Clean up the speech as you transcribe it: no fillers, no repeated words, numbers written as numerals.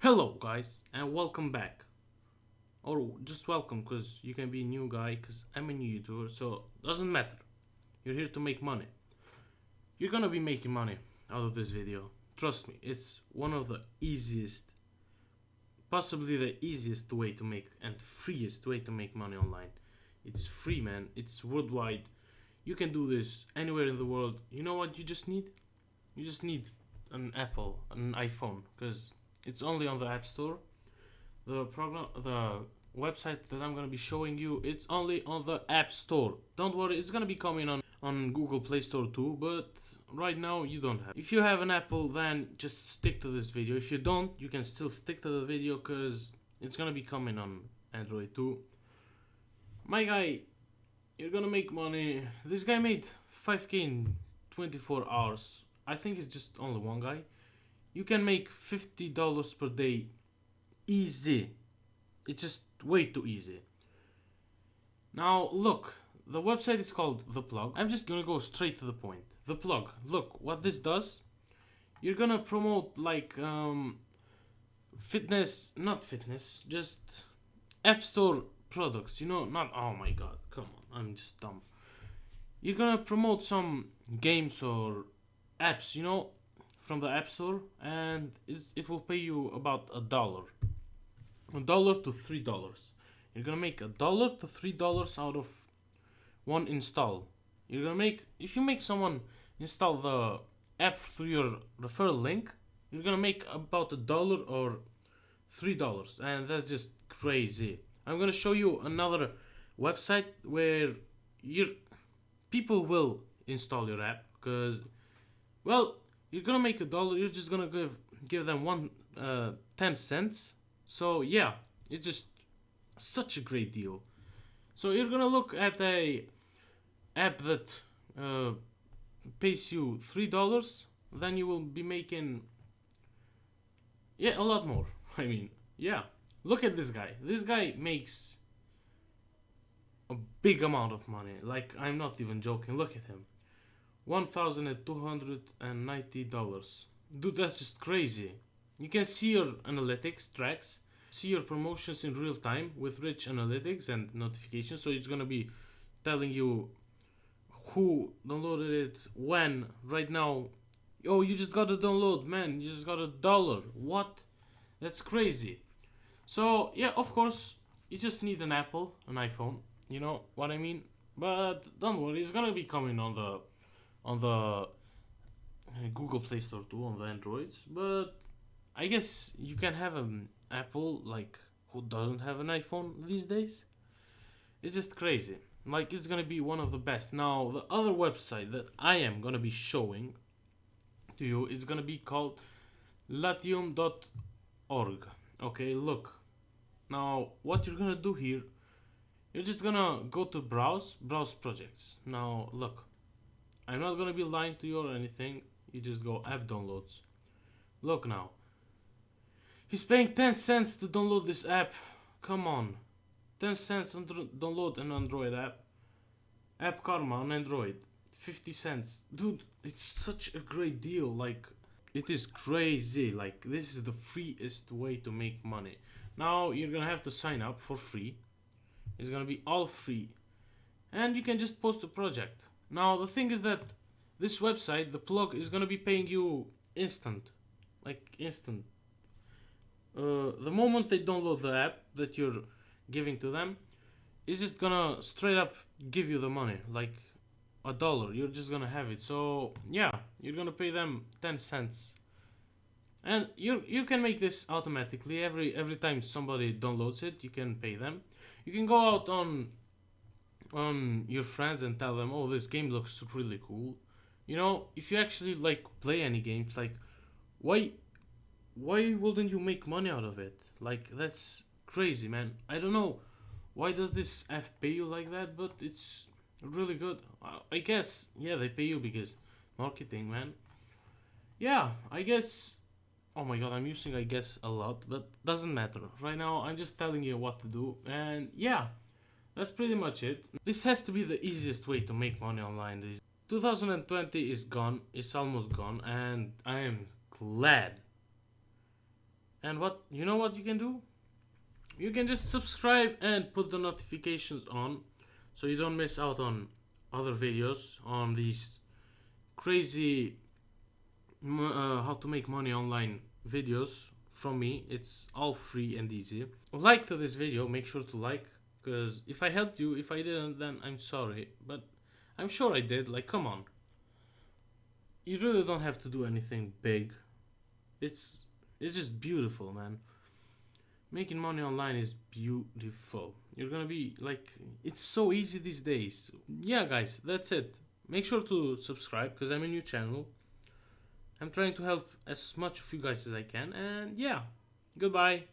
Hello guys and welcome back. Or just welcome cause you can be a new guy cause I'm a new YouTuber, so doesn't matter. You're here to make money. You're gonna be making money out of this video. Trust me, it's one of the easiest, possibly the easiest way to make and freest way to make money online. It's free, man. It's worldwide. You can do this anywhere in the world. You know what you just need? You just need an Apple, an iPhone, because it's only on the App Store. The website that I'm gonna be showing you, it's only on the App Store. Don't worry, it's gonna be coming on Google Play Store too, but right now you don't have. If you have an Apple, then just stick to this video. If you don't, you can still stick to the video because it's gonna be coming on Android too. My guy, you're gonna make money. This guy made 5K in 24 hours. I think it's just only one guy. You can make $50 per day easy. It's just way too easy. Now look, the website is called The Plug. I'm just gonna go straight to the point. The Plug. Look what this does. You're gonna promote like fitness, not fitness, just App Store products. You know, not. Oh my God, come on, I'm just dumb. You're gonna promote some games or apps, you know, from the App Store, and it will pay you about $1 to $3. You're gonna make $1 to $3 out of one install. You're gonna make, if you make someone install the app through your referral link, you're gonna make about $1 or $3, and that's just crazy. I'm gonna show you another website where your people will install your app because, well, you're gonna make $1. You're just gonna give them 10 cents. So yeah, it's just such a great deal. So you're gonna look at a app that pays you $3, then you will be making a lot more. I mean, yeah. Look at this guy. This guy makes a big amount of money. Like, I'm not even joking. Look at him. $1,290. Dude, that's just crazy. You can see your analytics tracks, see your promotions in real time with rich analytics and notifications. So it's gonna be telling you who downloaded it, when, right now. Oh, you just got a download, man. You just got $1. What? That's crazy. So yeah, of course, you just need an Apple, an iPhone. You know what I mean? But don't worry, it's gonna be coming on the Google Play Store too, on the Androids. But I guess you can have an Apple, like, who doesn't have an iPhone these days? It's just crazy. Like, it's gonna be one of the best. Now, the other website that I am gonna be showing to you is gonna be called latium.org. Okay, look. Now, what you're gonna do here, you're just gonna go to browse projects. Now, look. I'm not gonna be lying to you or anything. You just go app downloads. Look now. He's paying 10 cents to download this app. Come on. 10 cents to download an Android app. App Karma on Android. 50 cents. Dude, it's such a great deal. Like, it is crazy. Like, this is the freest way to make money. Now, you're gonna have to sign up for free. It's gonna be all free. And you can just post a project. Now, the thing is that this website, The Plug, is gonna be paying you instant. Like, instant. The moment they download the app that you're giving to them, it's just gonna straight up give you the money. Like, $1. You're just gonna have it. So, yeah, you're gonna pay them 10 cents. And you can make this automatically. Every time somebody downloads it, you can pay them. You can go out on your friends and tell them, oh, this game looks really cool. You know, if you actually like play any games, like, why wouldn't you make money out of it? Like, that's crazy, man. I don't know why does this app pay you like that, but it's really good. I guess, yeah, they pay you because marketing, man. Yeah, I guess. Oh my God, I'm using I guess a lot, but doesn't matter. Right now, I'm just telling you what to do, and yeah. That's pretty much it. This has to be the easiest way to make money online. 2020 is gone, it's almost gone, and I am glad And what you know what you can do? You can just subscribe and put the notifications on so you don't miss out on other videos on these crazy how to make money online videos from me. It's all free and easy. Like to this video, make sure to like, because if I helped you, if I didn't, then I'm sorry, but I'm sure I did. Like, come on, you really don't have to do anything big. It's just beautiful, man. Making money online is beautiful. You're gonna be like, it's so easy these days. Yeah, guys, that's it. Make sure to subscribe because I'm a new channel. I'm trying to help as much of you guys as I can, and yeah, goodbye.